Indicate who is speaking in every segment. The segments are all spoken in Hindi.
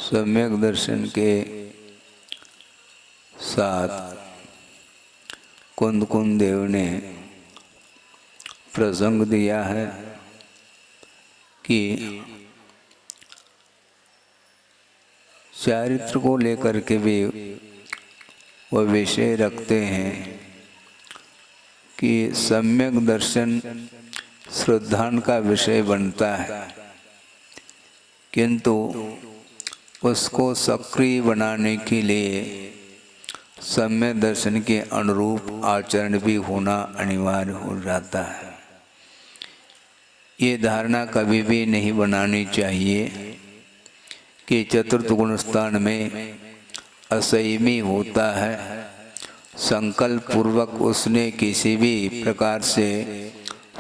Speaker 1: सम्यक दर्शन के साथ कुंद देव ने प्रसंग दिया है कि चारित्र को लेकर के भी वह विषय रखते हैं कि सम्यक दर्शन श्रद्धान का विषय बनता है, किंतु उसको सक्रिय बनाने के लिए सम्यक दर्शन के अनुरूप आचरण भी होना अनिवार्य हो जाता है। ये धारणा कभी भी नहीं बनानी चाहिए कि चतुर्थ गुण स्थान में असंयमी होता है, संकल्प पूर्वक उसने किसी भी प्रकार से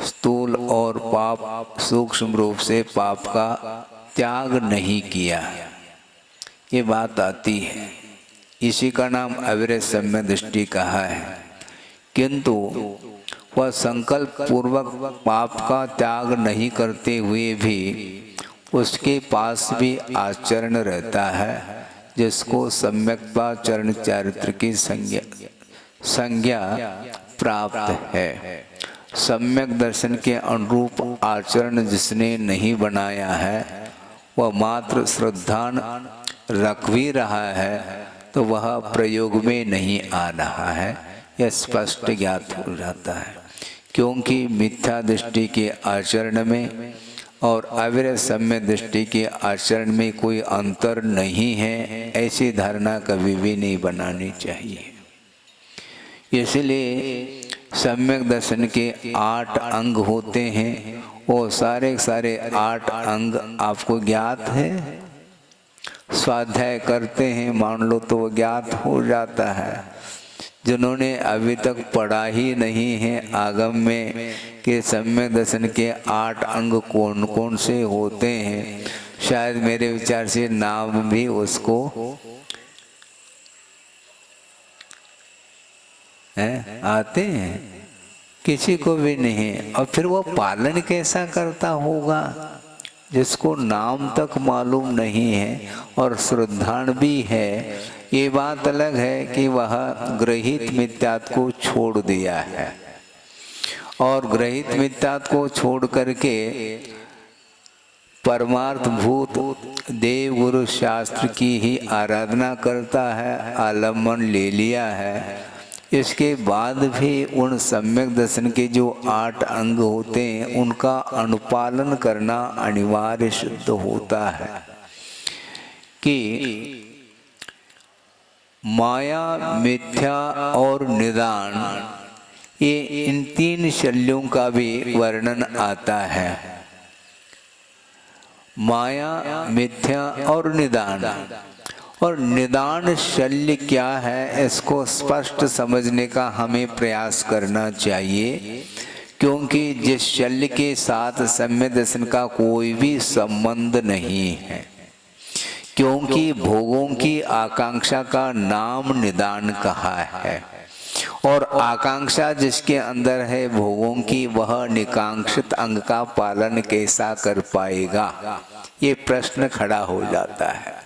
Speaker 1: स्थूल और पाप सूक्ष्म रूप से पाप का त्याग नहीं किया। ये बात आती है, इसी का नाम अविरत सम्यक दृष्टि कहा है। किंतु वह संकल्प पूर्वक पाप का त्याग नहीं करते हुए भी उसके पास भी आचरण रहता है, जिसको सम्यक्ताचरण चारित्र की संज्ञा प्राप्त है। सम्यक दर्शन के अनुरूप आचरण जिसने नहीं बनाया है वह मात्र श्रद्धान रख भी रहा है तो वह प्रयोग में नहीं आ रहा है, यह स्पष्ट ज्ञात हो जाता है। क्योंकि मिथ्या दृष्टि के आचरण में और अविरत सम्यक दृष्टि के आचरण में कोई अंतर नहीं है, ऐसी धारणा कभी भी नहीं बनानी चाहिए। इसलिए सम्यक दर्शन के 8 अंग होते हैं, वो सारे 8 अंग आपको ज्ञात है। स्वाध्याय करते हैं मान लो तो वो ज्ञात हो जाता है। जिन्होंने अभी तक पढ़ा ही नहीं है आगम में कि सम्यक दर्शन के 8 अंग कौन कौन से होते हैं, शायद मेरे विचार से नाम भी उसको आते हैं, किसी को भी नहीं। और फिर वो पालन कैसा करता होगा जिसको नाम तक मालूम नहीं है और श्रद्धान भी है। ये बात अलग है कि वह ग्रहित मिथ्यात्व को छोड़ दिया है और ग्रहित मिथ्यात्व को छोड़ करके परमार्थ भूत देव गुरु शास्त्र की ही आराधना करता है, आलम्बन ले लिया है। इसके बाद भी उन सम्यक दर्शन के जो 8 अंग होते हैं उनका अनुपालन करना अनिवार्य सिद्ध होता है कि माया, मिथ्या और निदान, ये इन 3 शल्यों का भी वर्णन आता है। माया, मिथ्या और निदान। और निदान शल्य क्या है इसको स्पष्ट समझने का हमें प्रयास करना चाहिए, क्योंकि जिस शल्य के साथ सम्यक दर्शन का कोई भी संबंध नहीं है, क्योंकि भोगों की आकांक्षा का नाम निदान कहा है और आकांक्षा जिसके अंदर है भोगों की, वह निकांक्षित अंग का पालन कैसा कर पाएगा, ये प्रश्न खड़ा हो जाता है।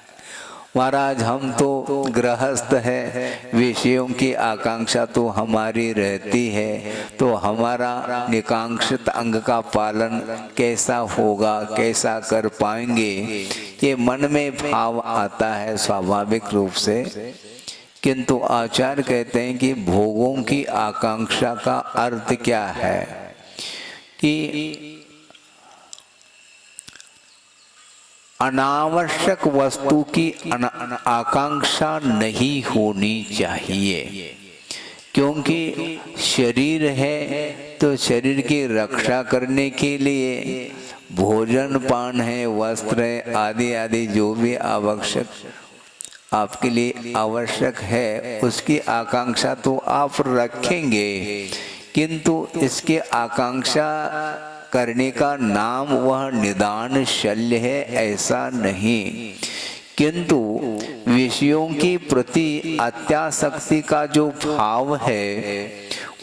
Speaker 1: महाराज हम तो गृहस्थ है, विषयों की आकांक्षा तो हमारी रहती है, तो हमारा निकांक्षित अंग का पालन कैसा होगा, कैसा कर पाएंगे, ये मन में भाव आता है स्वाभाविक रूप से। किंतु आचार्य कहते हैं कि भोगों की आकांक्षा का अर्थ क्या है कि अनावश्यक वस्तु की आकांक्षा नहीं होनी चाहिए। क्योंकि शरीर है तो शरीर की रक्षा करने के लिए भोजन पान है, वस्त्र है, आदि आदि जो भी आवश्यक आपके लिए आवश्यक है उसकी आकांक्षा तो आप रखेंगे, किंतु इसके आकांक्षा करने का नाम वह निदान शल्य है ऐसा नहीं। किंतु विषयों की प्रति अत्यासक्ति का जो भाव है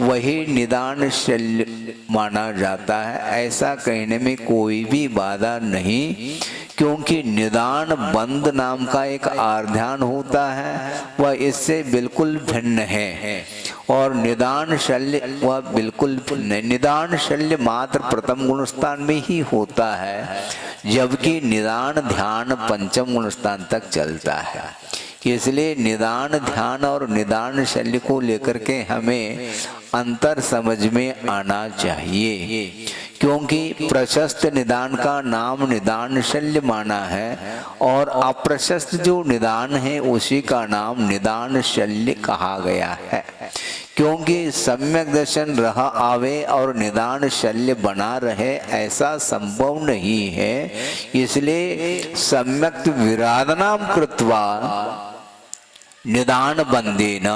Speaker 1: वही निदान शल्य माना जाता है। ऐसा कहने में कोई भी बाधा नहीं, क्योंकि निदान बंद नाम का एक आर्ध्यान होता है, वह इससे बिल्कुल भिन्न है। और निदान शल्य वह बिल्कुल भिन्न। निदान शल्य मात्र प्रथम गुण स्थान में ही होता है, जबकि निदान ध्यान पंचम गुण स्थान तक चलता है। इसलिए निदान ध्यान और निदान शल्य को लेकर के हमें अंतर समझ में आना चाहिए, क्योंकि प्रशस्त निदान का नाम निदान शल्य माना है और अप्रशस्त जो निदान है उसी का नाम निदान शल्य कहा गया है। क्योंकि सम्यक दर्शन रह आवे और निदान शल्य बना रहे ऐसा संभव नहीं है, इसलिए सम्यक विराधनाम कृत्वा निदान बंदेन,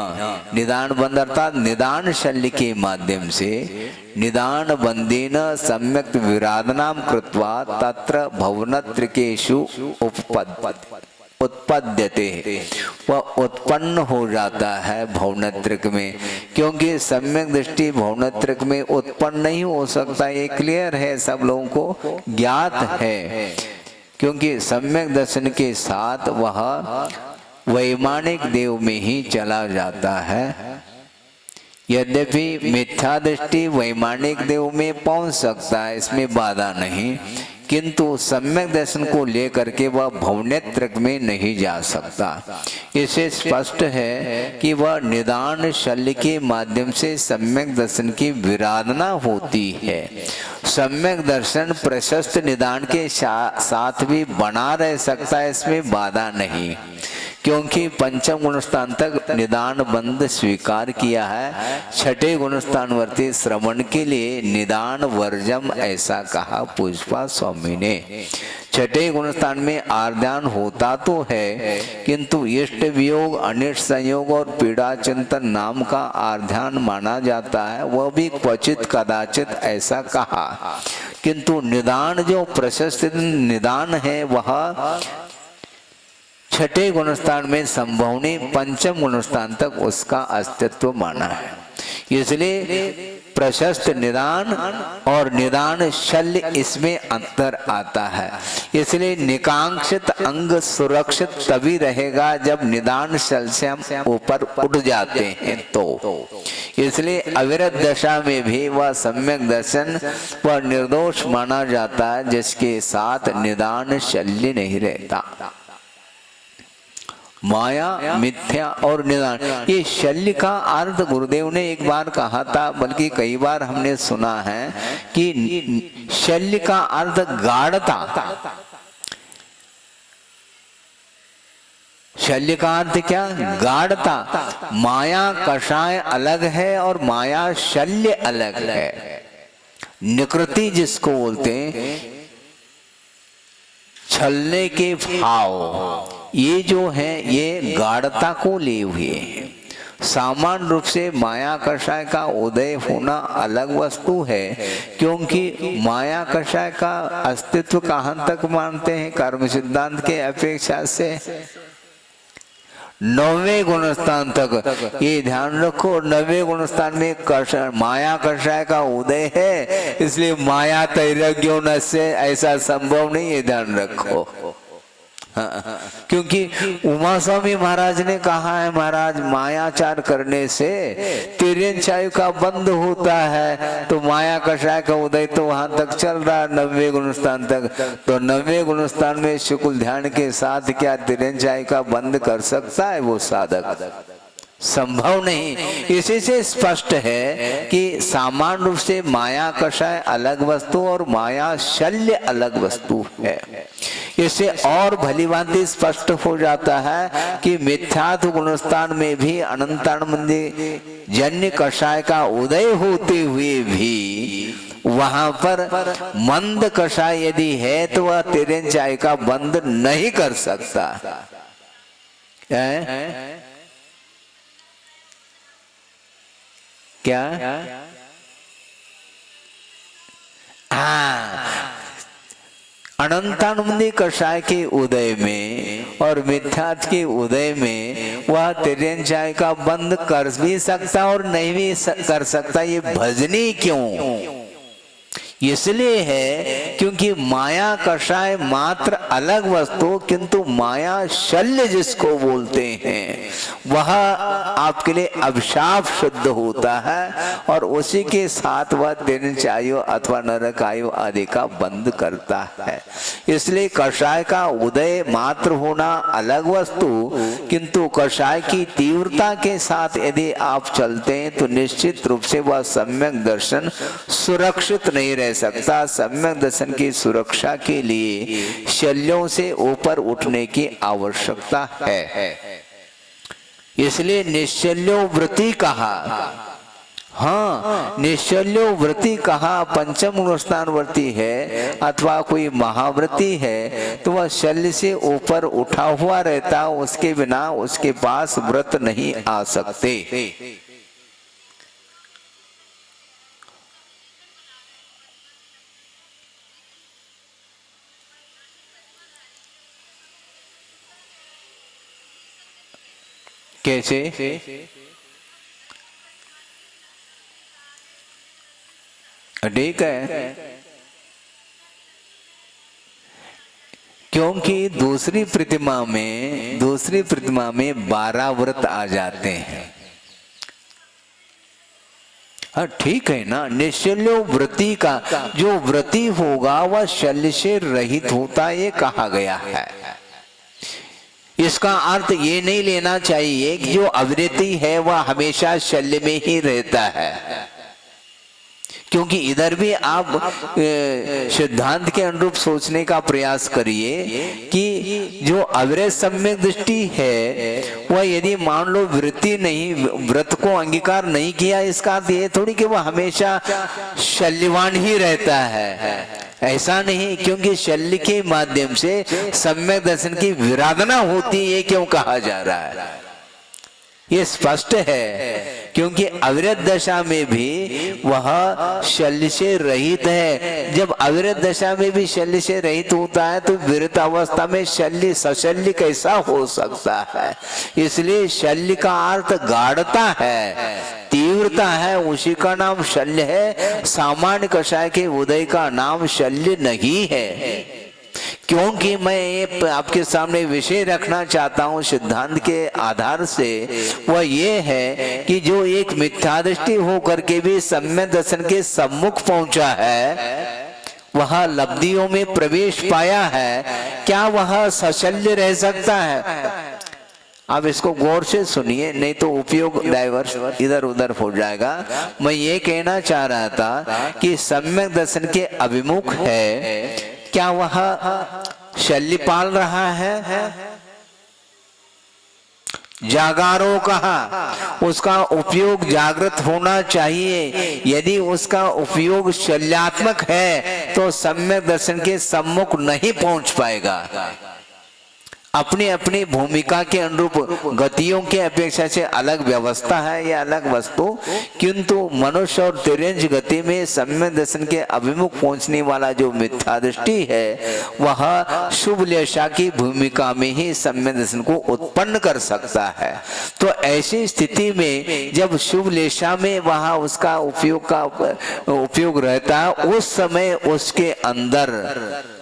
Speaker 1: निदान बंद अर्थात निदान शल्य के माध्यम से निदान बंदेन सम्यक विराधनाम कृत्वा तत्र भवनत्रिकेषु उत्पद्यते, वह उत्पन्न हो जाता है भवनत्रिक में। क्योंकि सम्यक दृष्टि भवनत्रिक में उत्पन्न नहीं हो सकता, ये क्लियर है, सब लोगों को ज्ञात है। क्योंकि सम्यक दर्शन के साथ वह वैमानिक देव में ही चला जाता है। यद्यपि मिथ्या दृष्टि वैमानिक देव में पहुंच सकता है, इसमें बाधा नहीं, किंतु सम्यक दर्शन को लेकर के वह भवनेत्रक में नहीं जा सकता। इससे स्पष्ट है कि वह निदान शल्य के माध्यम से सम्यक दर्शन की विराधना होती है। सम्यक दर्शन प्रशस्त निदान के साथ भी बना रह सकता है, इसमें बाधा नहीं, क्योंकि पंचम गुण स्थान तक निदान बंद स्वीकार किया है। छठे गुण स्थान वर्ती श्रवण के लिए निदान वर्जम ऐसा कहा पुष्पा स्वामी ने। छठे गुण स्थान में आर्ध्यान होता तो है, किंतु इष्ट वियोग अनिष्ट संयोग और पीड़ा चिंतन नाम का आर्ध्यान माना जाता है, वह भी क्वचित कदाचित ऐसा कहा। किंतु निदान जो प्रशस्त निदान है वह छठे गुणस्थान में संभवनी पंचम गुणस्थान तक उसका अस्तित्व माना है। इसलिए प्रशस्त निदान और निदान शल्य इसमें अंतर आता है। इसलिए निकांक्षित अंग सुरक्षित तभी रहेगा जब निदान शल्य से हम ऊपर उठ जाते हैं तो। इसलिए अविरत दशा में भी वह सम्यक दर्शन व निर्दोष माना जाता है, जिसके साथ निदान शल्य नहीं रहता। माया मिथ्या और निदान, ये शल्य का अर्थ गुरुदेव ने एक बार कहा था, बल्कि कई बार हमने सुना है कि शल्य का अर्थ गाढ़ता। शल्य का अर्थ क्या? गाढ़ता। माया कषाय अलग है और माया शल्य अलग है। निकृति जिसको बोलते हैं, छलने के भाव, ये जो है ये गाढ़ता को लिए हुए हैं। सामान्य रूप से माया कषाय का उदय होना अलग वस्तु है, क्योंकि माया कषाय का अस्तित्व कहाँ तक मानते हैं कर्म सिद्धांत के अपेक्षा से? 9वें गुणस्थान तक। ये ध्यान रखो, 9वें गुणस्थान में माया कषाय का उदय है, इसलिए माया तैरज्ञो न से ऐसा संभव नहीं है, ध्यान रखो। क्योंकि उमा स्वामी महाराज ने कहा है, महाराज मायाचार करने से तिर्यंचायु का बंद होता है, तो माया कषाय का उदय तो वहां तक चल रहा है 90वें गुणस्थान तक। तो 90वें गुणस्थान में शुक्ल ध्यान के साथ क्या तिर्यंचायु का बंद कर सकता है वो साधक? संभव नहीं। इसी से स्पष्ट है कि सामान्य रूप से माया कषाय अलग वस्तु और माया शल्य अलग वस्तु है। इससे और भलीभांति स्पष्ट हो जाता है कि मिथ्यात्व गुणस्थान में भी अनंतानंदी जन्य कषाय का उदय होते हुए भी वहां पर मंद कषाय यदि है तो वह तिर्यंचायु का बंद नहीं कर सकता। क्या? अनंतानंदी कषाय के उदय में और मिथ्यात्व के उदय में वह तिर्यंचाय का बंद कर भी सकता और नहीं भी कर सकता। ये भजनी क्यों? इसलिए है क्योंकि माया कषाय मात्र अलग वस्तु, किंतु माया शल्य जिसको बोलते हैं वह आपके लिए अभिशाप शुद्ध होता है और उसी के साथ वह तिर्यंचायु अथवा नरकायु आदि का बंद करता है। इसलिए कषाय का उदय मात्र होना अलग वस्तु, किंतु कषाय की तीव्रता के साथ यदि आप चलते हैं तो निश्चित रूप से वह सम्यक दर्शन सुरक्षित नहीं रह सकता। सम्यक दर्शन की सुरक्षा के लिए शल्यों से ऊपर उठने की आवश्यकता है। इसलिए निश्चल्यो वृत्ति कहा। हाँ, निश्चल्यो वृत्ति कहा। पंचम गुणस्थान वृत्ति है अथवा कोई महावृत्ति है तो वह शल्य से ऊपर उठा हुआ रहता, उसके बिना उसके पास व्रत नहीं आ सकते। कैसे? ठीक है, क्योंकि दूसरी प्रतिमा में 12 व्रत आ जाते हैं। हाँ ठीक है ना। निश्चल्यो वृत्ति का जो व्रति होगा वह शल्य से रहित होता, ये कहा गया है। इसका अर्थ ये नहीं लेना चाहिए कि जो अवृत्ति है वह हमेशा शल्य में ही रहता है, क्योंकि इधर भी आप सिद्धांत के अनुरूप सोचने का प्रयास करिए कि जो अवृत सम्यक दृष्टि है वह यदि मान लो वृत्ति नहीं, व्रत को अंगीकार नहीं किया, इसका अर्थ ये थोड़ी कि वह हमेशा शल्यवान ही रहता है। ऐसा नहीं, क्योंकि शल्य के माध्यम से सम्यक दर्शन की विराधना होती है। क्यों कहा जा रहा है? ये स्पष्ट है, क्योंकि अविरत दशा में भी वह शल्य से रहित है। जब अविरत दशा में भी शल्य से रहित होता है तो विरत अवस्था में शल्य सशल्य कैसा हो सकता है? इसलिए शल्य का अर्थ गाढ़ता है, तीव्रता है, उसी का नाम शल्य है। सामान्य कषाय के उदय का नाम शल्य नहीं है। क्योंकि मैं ये आपके सामने विषय रखना चाहता हूँ सिद्धांत के आधार से, वह ये है कि जो एक मिथ्या दृष्टि होकर के भी सम्यक दर्शन के सम्मुख पहुंचा है, वह लब्धियों में प्रवेश पाया है, क्या वह सशल्य रह सकता है? आप इसको गौर से सुनिए, नहीं तो उपयोग डाइवर्स इधर उधर हो जाएगा। मैं ये कहना चाह रहा था कि सम्यक दर्शन के अभिमुख है, क्या वह शल्य पाल रहा है? जागारो कहा, उसका उपयोग जागृत होना चाहिए। यदि उसका उपयोग शल्यात्मक है तो सम्यक दर्शन के सम्मुख नहीं पहुंच पाएगा। अपनी अपनी भूमिका के अनुरूप गतियों के अपेक्षा से अलग व्यवस्था है या अलग वस्तु, किंतु मनुष्य और तिर्यंच गति में सम्यक दर्शन के अभिमुख पहुंचने वाला जो मिथ्या दृष्टि है वह शुभ लेशा की भूमिका में ही सम्यक दर्शन को उत्पन्न कर सकता है। तो ऐसी स्थिति में जब शुभ लेशा में वहां उसका उपयोग रहता है, उस समय उसके अंदर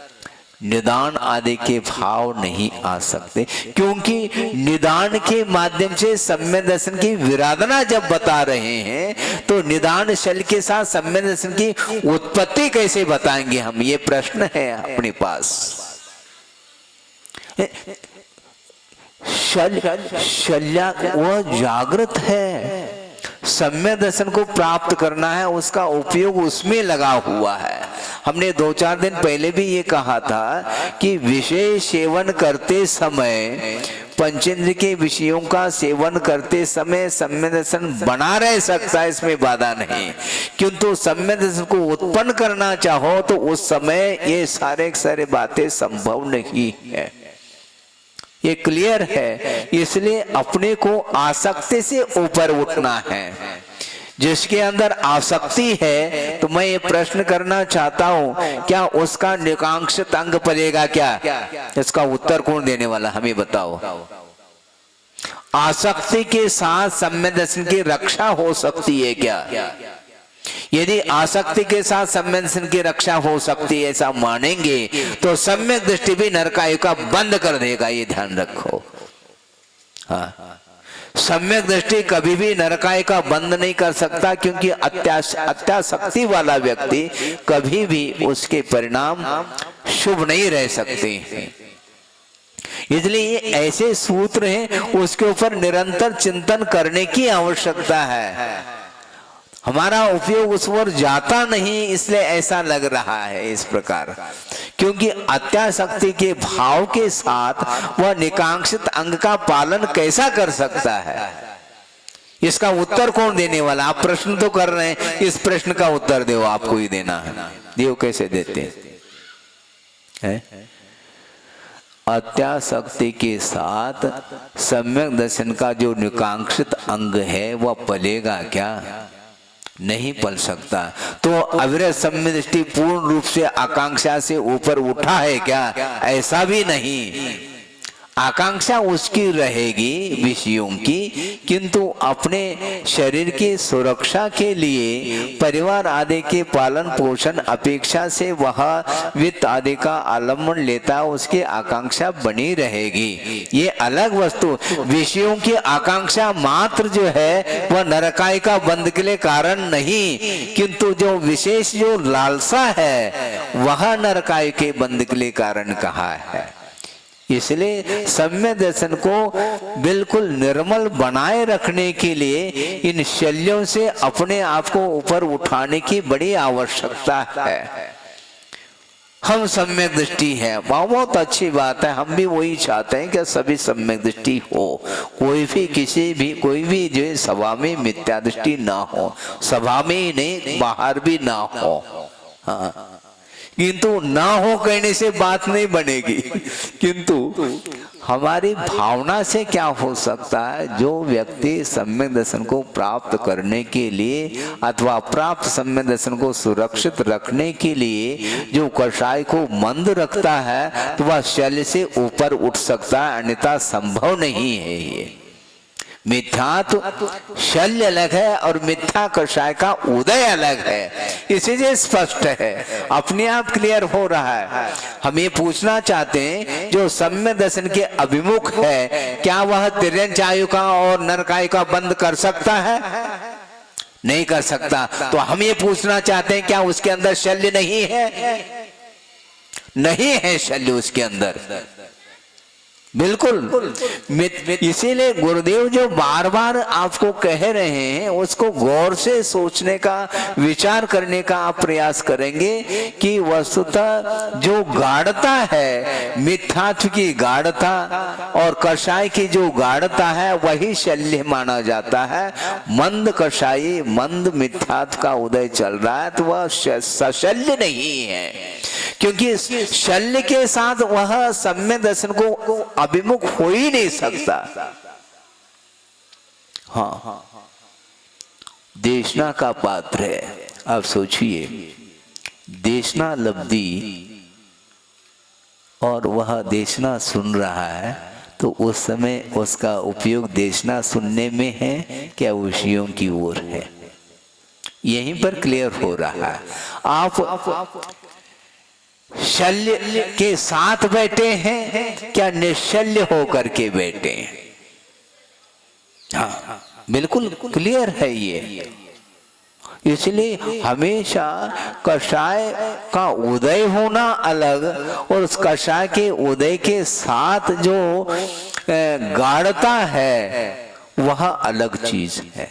Speaker 1: निदान आदि के भाव नहीं आ सकते, क्योंकि निदान के माध्यम से सम्यक दर्शन की विराधना जब बता रहे हैं तो निदान शल्य के साथ सम्यक दर्शन की उत्पत्ति कैसे बताएंगे हम? ये प्रश्न है अपने पास। शल्य वह जागृत है, सम्यक दर्शन को प्राप्त करना है, उसका उपयोग उसमें लगा हुआ है। हमने 2-4 दिन पहले भी ये कहा था कि विषय सेवन करते समय, पंचेंद्र के विषयों का सेवन करते समय सम्यक दर्शन बना रह सकता है, इसमें बाधा नहीं, किंतु सम्यक दर्शन को उत्पन्न करना चाहो तो उस समय ये सारे बातें संभव नहीं है। ये क्लियर है। इसलिए अपने को आसक्ति से ऊपर उठना है। जिसके अंदर आसक्ति है, तो मैं ये प्रश्न करना चाहता हूं, क्या उसका निकांक्षित अंग पलेगा क्या? इसका उत्तर कौन देने वाला, हमें बताओ। आसक्ति के साथ सम्यक दर्शन की रक्षा हो सकती है क्या? यदि आसक्ति के साथ सम्यक दर्शन की रक्षा हो सकती है ऐसा मानेंगे, तो सम्यक दृष्टि भी नरकायु का बंद कर देगा, ये ध्यान रखो। हाँ, सम्यक दृष्टि कभी भी नरकाय का बंद नहीं कर सकता, क्योंकि अत्यासक्ति वाला व्यक्ति कभी भी उसके परिणाम शुभ नहीं रह सकते हैं। इसलिए ऐसे सूत्र हैं, उसके ऊपर निरंतर चिंतन करने की आवश्यकता है। हमारा उपयोग उस पर जाता नहीं, इसलिए ऐसा लग रहा है इस प्रकार, क्योंकि अत्यासक्ति के भाव के साथ वह निकांक्षित अंग का पालन कैसा कर सकता है? इसका उत्तर कौन देने वाला? आप प्रश्न तो कर रहे हैं, इस प्रश्न का उत्तर दो, आपको ही देना है। देव कैसे देते हैं? अत्यासक्ति के साथ सम्यक दर्शन का जो निकांक्षित अंग है वह पलेगा क्या? नहीं पल सकता। तो अविरत सम्यक दृष्टि पूर्ण रूप से आकांक्षा से ऊपर उठा है क्या? ऐसा भी नहीं। आकांक्षा उसकी रहेगी विषयों की, किंतु अपने शरीर की सुरक्षा के लिए परिवार आदि के पालन पोषण अपेक्षा से वह वित्त आदि का आलम्बन लेता, उसकी आकांक्षा बनी रहेगी। ये अलग वस्तु। विषयों की आकांक्षा मात्र जो है वह नरकाय का बंध के लिए कारण नहीं, किंतु जो विशेष जो लालसा है वह नरकाय के बंध के लिए कारण कहा है। इसलिए सम्यक दर्शन को बिल्कुल निर्मल बनाए रखने के लिए इन शल्यों से अपने आप को ऊपर उठाने की बड़ी आवश्यकता है। हम सम्यक दृष्टि है, बहुत अच्छी बात है, हम भी वही चाहते हैं कि सभी सम्यक दृष्टि हो। कोई भी जो सभा में मिथ्या दृष्टि ना हो, सभा में ही नहीं बाहर भी ना हो। हाँ, किंतु ना हो कहने से बात नहीं बनेगी, किंतु हमारी भावना से क्या हो सकता है? जो व्यक्ति सम्यक दर्शन को प्राप्त करने के लिए अथवा प्राप्त सम्यक दर्शन को सुरक्षित रखने के लिए जो कषाय को मंद रखता है, तो वह शल्य से ऊपर उठ सकता है, अन्यथा संभव नहीं है। ये मिथ्यात्व शल्य अलग है और मिथ्या कषाय का उदय अलग है, इसीलिए स्पष्ट है, अपने आप क्लियर हो रहा है। हम ये पूछना चाहते हैं, जो सम्यक दर्शन के अभिमुख है, क्या वह तिर्यंचायु का और नरकाय का बंद कर सकता है? नहीं कर सकता। तो हम ये पूछना चाहते हैं, क्या उसके अंदर शल्य नहीं है? नहीं है शल्य उसके अंदर, बिल्कुल। इसीलिए गुरुदेव जो बार बार आपको कह रहे हैं, उसको गौर से सोचने का, विचार करने का आप प्रयास करेंगे कि वस्तुतः जो गाढ़ता है, मिथ्यात्व की गाढ़ता और कषाय की जो गाढ़ता है, वही शल्य माना जाता है। मंद कषाई, मंद मिथ्यात्व का उदय चल रहा है, तो वह सशल्य नहीं है, क्योंकि शल्य के साथ वह सम्यक दर्शन को अभिमुख हो ही नहीं सकता। हाँ, देशना का पात्र है। आप सोचिए, देशना लब्धि और वह देशना सुन रहा है, तो उस समय उसका उपयोग देशना सुनने में है क्या विषयों की ओर है? यहीं पर क्लियर हो रहा है। आप शल्य के साथ बैठे हैं क्या निश्शल्य होकर के बैठे हैं? हाँ, बिल्कुल क्लियर है ये। इसलिए हमेशा कषाय का उदय होना अलग, और उस कषाय के उदय के साथ जो गाढ़ता है वह अलग चीज है।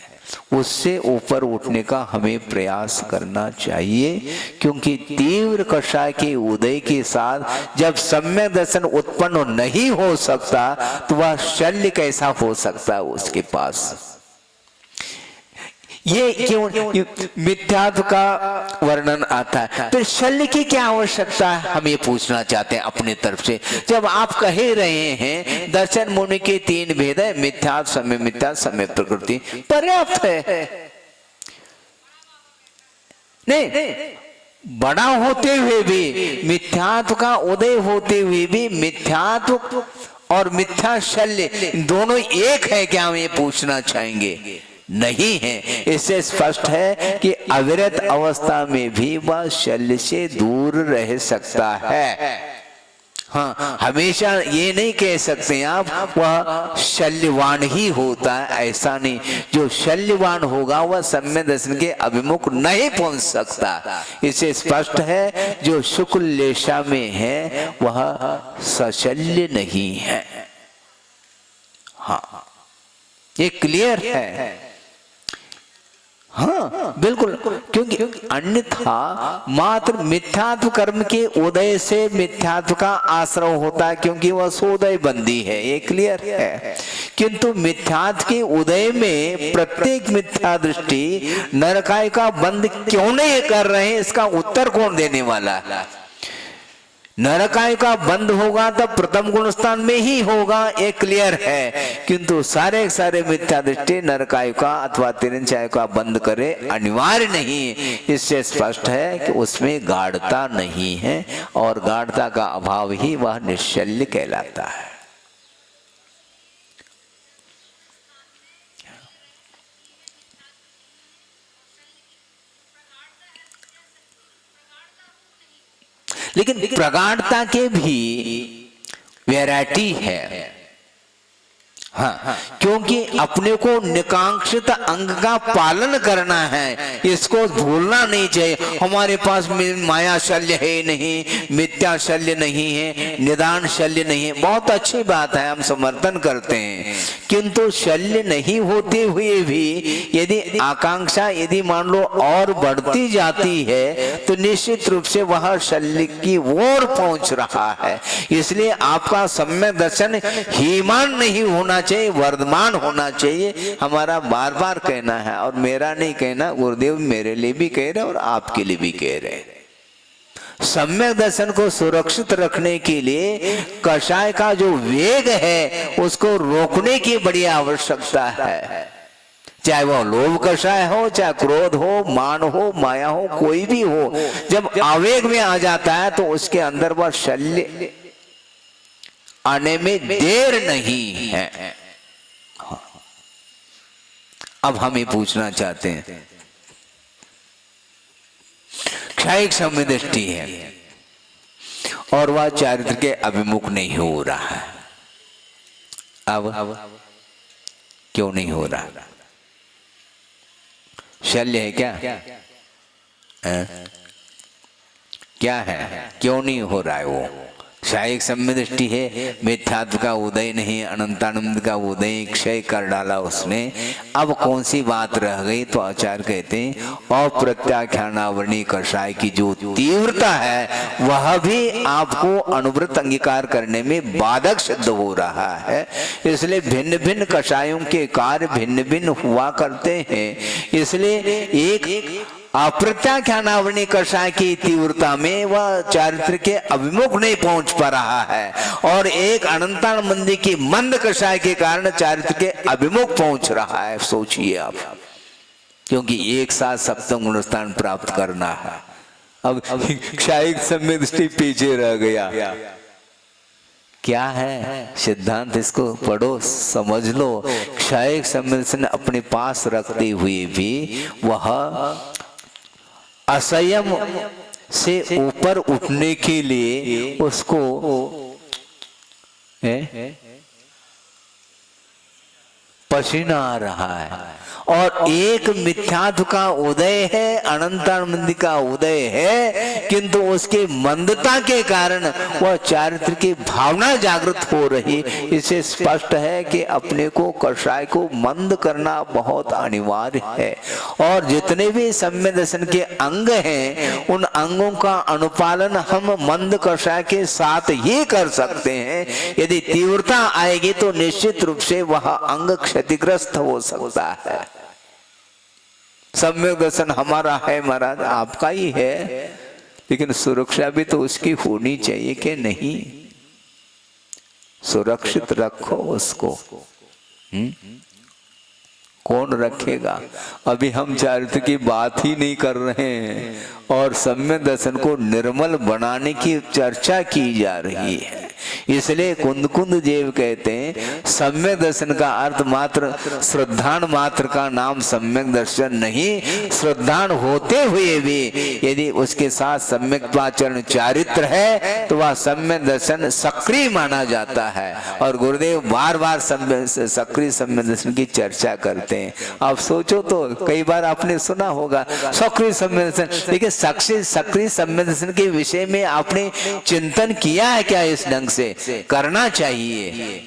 Speaker 1: उससे ऊपर उठने का हमें प्रयास करना चाहिए, क्योंकि तीव्र कषाय के उदय के साथ जब सम्यक दर्शन उत्पन्न नहीं हो सकता, तो वह शल्य कैसा हो सकता है उसके पास? ये क्यों मिथ्यात्व का वर्णन आता है? तो शल्य की क्या आवश्यकता है, हम ये पूछना चाहते हैं अपने तरफ से। जब आप कह रहे हैं दर्शन मुनि के तीन भेद है, मिथ्यात्व, सम्यक मिथ्या, सम्यक प्रकृति, पर्याप्त है। नहीं, बड़ा होते हुए भी, मिथ्यात्व का उदय होते हुए भी मिथ्यात्व और मिथ्या शल्य दोनों एक है क्या, हम ये पूछना चाहेंगे? नहीं है। इससे स्पष्ट है कि अविरत अवस्था में भी वह शल्य से दूर रह सकता है। हाँ, हमेशा ये नहीं कह सकते आप वह शल्यवान ही होता है, ऐसा नहीं। जो शल्यवान होगा वह सम्यक दर्शन के अभिमुख नहीं पहुंच सकता। इससे स्पष्ट है जो शुक्ल लेशा में है वह सशल्य नहीं है। हाँ, ये क्लियर है। हाँ बिल्कुल, क्योंकि अन्यथा मात्र मिथ्यात्व कर्म के उदय से मिथ्यात्व का आश्रय होता है, क्योंकि वह सोदय बंदी है, ये क्लियर है। किंतु मिथ्यात्व के उदय में प्रत्येक मिथ्या दृष्टि नरकाय का बंद क्यों नहीं कर रहे हैं, इसका उत्तर कौन देने वाला है? नरकाय का बंद होगा तब प्रथम गुण स्थान में ही होगा, ये क्लियर है। किंतु सारे सारे मिथ्या दृष्टि नरकाय का अथवा तिरंचाय का बंद करे अनिवार्य नहीं। इससे स्पष्ट है कि उसमें गाढ़ता नहीं है, और गाढ़ता का अभाव ही वह निश्चल्य कहलाता है। लेकिन प्रगाढ़ता के भी वैरायटी है। हाँ, क्योंकि अपने को निकांक्षित अंग का पालन करना है, इसको भूलना नहीं चाहिए। हमारे पास माया शल्य है नहीं, मिथ्या शल्य नहीं है, निदान शल्य नहीं है, बहुत अच्छी बात है, हम समर्थन करते हैं। किंतु शल्य नहीं होते हुए भी यदि आकांक्षा यदि मान लो और बढ़ती जाती है तो निश्चित रूप से वह शल्य की ओर पहुंच रहा है। इसलिए आपका सम्यक दर्शन हीमान नहीं होना चाहिए, वर्धमान होना चाहिए। हमारा बार बार कहना है, और मेरा नहीं कहना, गुरुदेव मेरे लिए भी कह रहे और आपके लिए भी कह रहे। सम्यक दर्शन को सुरक्षित रखने के लिए कषाय का जो वेग है उसको रोकने की बड़ी आवश्यकता है। चाहे वह लोभ कषाय हो, चाहे क्रोध हो, मान हो, माया हो, कोई भी हो, जब आवेग में आ जाता है तो उसके अंदर वह शल्य आने में देर नहीं है। अब हम ये पूछना चाहते हैं, क्षयिक सम्यक दृष्टि है और वह चारित्र के अभिमुख नहीं हो रहा है, अब क्यों नहीं हो रहा? शल्य है क्या? क्या है, क्यों नहीं हो रहा है? वो क्षयिक सम्यक दृष्टि है, मिथ्यात्व का उदय नहीं, अनंतानंद का उदय क्षय कर डाला उसने। अब कौन सी बात रह गई? तो आचार्य कहते हैं अप्रत्याख्यानावरणी कषाय की जो तीव्रता है वह भी आपको अनुव्रत अंगीकार करने में बाधक सिद्ध हो रहा है। इसलिए भिन्न भिन्न कषायों के कार्य भिन्न भिन्न हुआ करते हैं। इसलिए एक अप्रत्याख्यानावरणी कषाय की तीव्रता में वह चारित्र के अभिमुख नहीं पहुंच पा रहा है, और एक अनंतानंदी की मंद कषाय के कारण चारित्र के अभिमुख पहुंच रहा है। सोचिए आप, क्योंकि एक साथ सप्तम गुण स्थान प्राप्त करना है। अब क्षयिक सम्यक दृष्टि पीछे रह गया। क्या है सिद्धांत? इसको पढ़ो, समझ लो। क्षयिक सम्यक दृष्टि अपने पास रखते हुए भी वह असंयम से ऊपर उठने के लिए उसको पसीना आ रहा है, और एक मिथ्यात्व का उदय है, अनंतानंद का उदय है, किंतु उसके मंदता के कारण वह चारित्र की भावना जागृत हो रही। इससे स्पष्ट है कि अपने को कषाय को मंद करना बहुत अनिवार्य है, और जितने भी सम्यक दर्शन के अंग हैं उन अंगों का अनुपालन हम मंद कषाय के साथ ही कर सकते हैं। यदि तीव्रता आएगी तो निश्चित रूप से वह अंग क्षतिग्रस्त हो सकता है। सम्यक दर्शन हमारा है महाराज, आपका ही है, लेकिन सुरक्षा भी तो उसकी होनी चाहिए कि नहीं? सुरक्षित रखो उसको। कौन रखेगा? अभी हम चारित्र की बात ही नहीं कर रहे हैं और सम्यक दर्शन को निर्मल बनाने की चर्चा की जा रही है। इसलिए कुंद देव कहते हैं सम्यक दर्शन का अर्थ मात्र श्रद्धान मात्र का नाम सम्यक दर्शन नहीं, श्रद्धान होते हुए भी यदि उसके साथ सम्यक आचरण चारित्र है तो वह सम्यक दर्शन सक्रिय माना जाता है। और गुरुदेव बार बार सक्रिय सम्यक दर्शन की चर्चा करते हैं। आप सोचो तो, कई बार आपने सुना होगा सक्रिय सम्यक दर्शन, देखिए सक्रिय सम्यक दर्शन के विषय में आपने चिंतन किया है क्या? इस ढंग से करना चाहिए।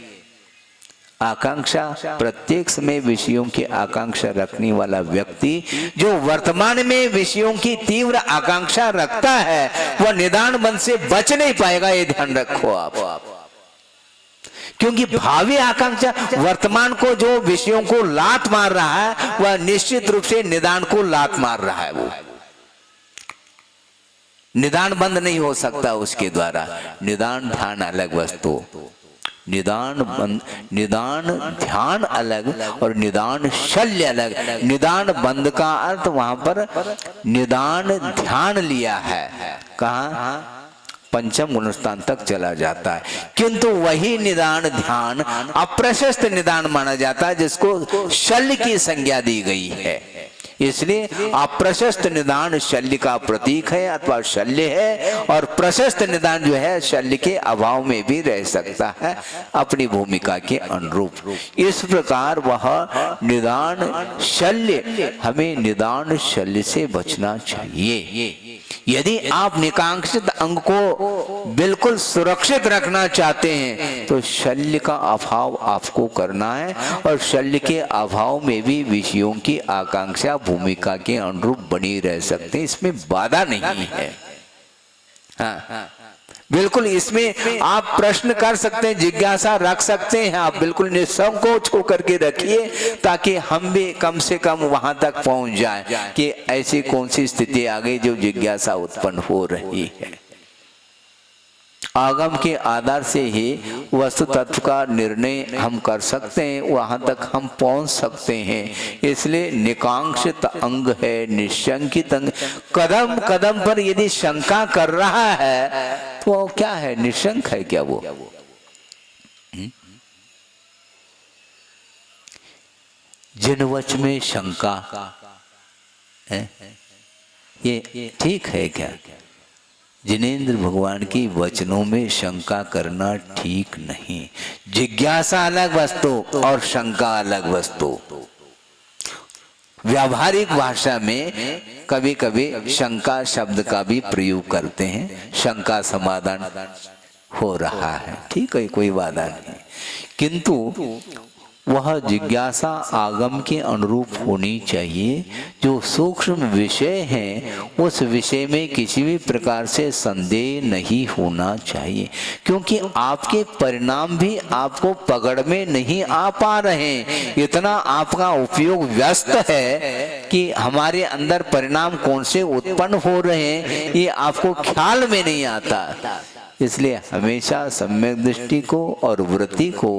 Speaker 1: आकांक्षा, प्रत्येक समय विषयों की आकांक्षा रखने वाला व्यक्ति जो वर्तमान में विषयों की तीव्र आकांक्षा रखता है वह निदान बंध से बच नहीं पाएगा, ये ध्यान रखो आप। क्योंकि भावी आकांक्षा वर्तमान को जो विषयों को लात मार रहा है वह निश्चित रूप से निदान को लात मार रहा है। वो निदान बंद नहीं हो सकता उसके द्वारा। निदान ध्यान अलग वस्तु, निदान ध्यान अलग और निदान शल्य अलग। निदान बंद का अर्थ वहां पर निदान ध्यान लिया है, कहां? पंचम गुणस्थान तक चला जाता है। किंतु वही निदान ध्यान अप्रशस्त निदान माना जाता है जिसको शल्य की संज्ञा दी गई है। इसलिए अप्रशस्त निदान शल्य का प्रतीक है अथवा शल्य है, और प्रशस्त निदान जो है शल्य के अभाव में भी रह सकता है अपनी भूमिका के अनुरूप। इस प्रकार वह निदान शल्य, हमें निदान शल्य से बचना चाहिए। यदि आप निकांक्षित अंग को बिल्कुल सुरक्षित रखना चाहते हैं तो शल्य का अभाव आपको करना है, और शल्य के अभाव में भी विषयों की आकांक्षा भूमिका के अनुरूप बनी रह सकते हैं, इसमें बाधा नहीं है। हाँ, बिल्कुल इसमें आप प्रश्न कर सकते हैं, जिज्ञासा रख सकते हैं, आप बिल्कुल निसंकोच होकर के रखिए ताकि हम भी कम से कम वहां तक पहुंच जाएं कि ऐसी कौन सी स्थिति आ गई जो जिज्ञासा उत्पन्न हो रही है। आगम के आधार से ही वस्तु तत्व का निर्णय हम कर सकते हैं, वहां तक हम पहुंच सकते हैं। इसलिए निकांक्षित अंग है, निशंकित अंग। कदम कदम पर यदि शंका कर रहा है तो वो क्या है? निशंक है क्या वो? जिनवच में शंका है, ये ठीक है क्या? जिनेंद्र भगवान की वचनों में शंका करना ठीक नहीं। जिज्ञासा अलग वस्तु और शंका अलग वस्तु। व्यावहारिक भाषा में कभी कभी शंका शब्द का भी प्रयोग करते हैं, शंका समाधान हो रहा है, ठीक है, कोई बाधा नहीं। किंतु वह जिज्ञासा आगम के अनुरूप होनी चाहिए। जो सूक्ष्म विषय है उस विषय में किसी भी प्रकार से संदेह नहीं होना चाहिए, क्योंकि आपके परिणाम भी आपको पकड़ में नहीं आ पा रहे हैं। इतना आपका उपयोग व्यस्त है कि हमारे अंदर परिणाम कौन से उत्पन्न हो रहे हैं ये आपको ख्याल में नहीं आता। इसलिए हमेशा सम्यक दृष्टि को और वृत्ति को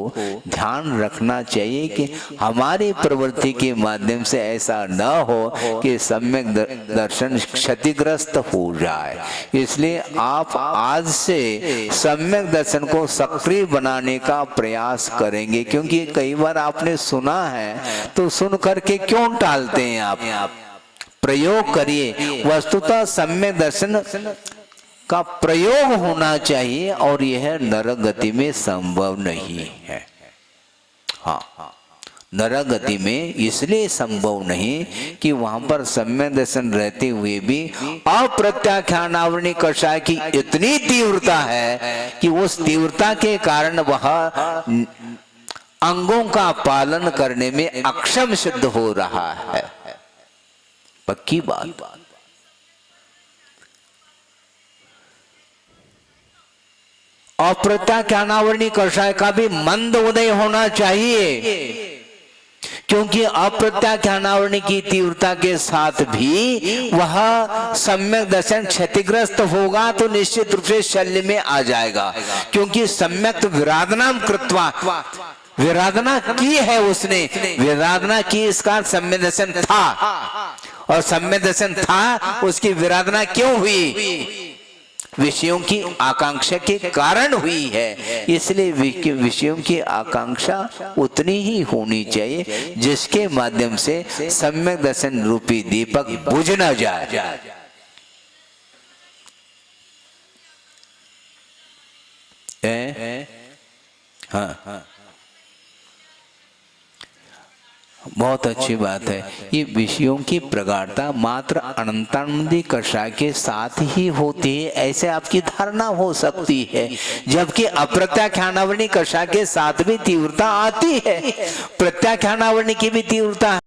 Speaker 1: ध्यान रखना चाहिए कि हमारी प्रवृत्ति के माध्यम से ऐसा न हो कि सम्यक दर्शन क्षतिग्रस्त हो जाए। इसलिए आप आज से सम्यक दर्शन को सक्रिय बनाने का प्रयास करेंगे, क्योंकि कई बार आपने सुना है तो सुन करके क्यों टालते हैं आप? प्रयोग करिए। वस्तुतः सम्यक दर्शन का प्रयोग होना चाहिए और यह नरक गति में संभव नहीं है। हाँ, नरक गति में इसलिए संभव नहीं कि वहां पर सम्यक दर्शन रहते हुए भी अप्रत्याख्यानावरणी कषाय की इतनी तीव्रता है कि उस तीव्रता के कारण वह अंगों का पालन करने में अक्षम सिद्ध हो रहा है। पक्की बात। अप्रत्याख्यानावरणी कषाय का भी मंद उदय होना चाहिए, क्योंकि अप्रत्याख्यानावरणी की तीव्रता के साथ भी वह सम्यक दर्शन क्षतिग्रस्त होगा तो निश्चित रूप से शल्य में आ जाएगा। क्योंकि सम्यक विराधनाम कृत्वा विराधना की है उसने, विराधना की इसका सम्यक दर्शन था, और सम्यक दर्शन था उसकी विराधना क्यों हुई? विषयों की आकांक्षा के कारण हुई है। इसलिए विषयों की आकांक्षा उतनी ही होनी चाहिए जिसके माध्यम से सम्यक दर्शन रूपी दीपक बुझ न जाए। हाँ, बहुत अच्छी बात है। ये विषयों की प्रगाढ़ता मात्र अनंतानंदी कषाय के साथ ही होती है ऐसे आपकी धारणा हो सकती है, जबकि अप्रत्याख्यानावरणी कषाय के साथ भी तीव्रता आती है। प्रत्याख्यानावरणी की भी तीव्रता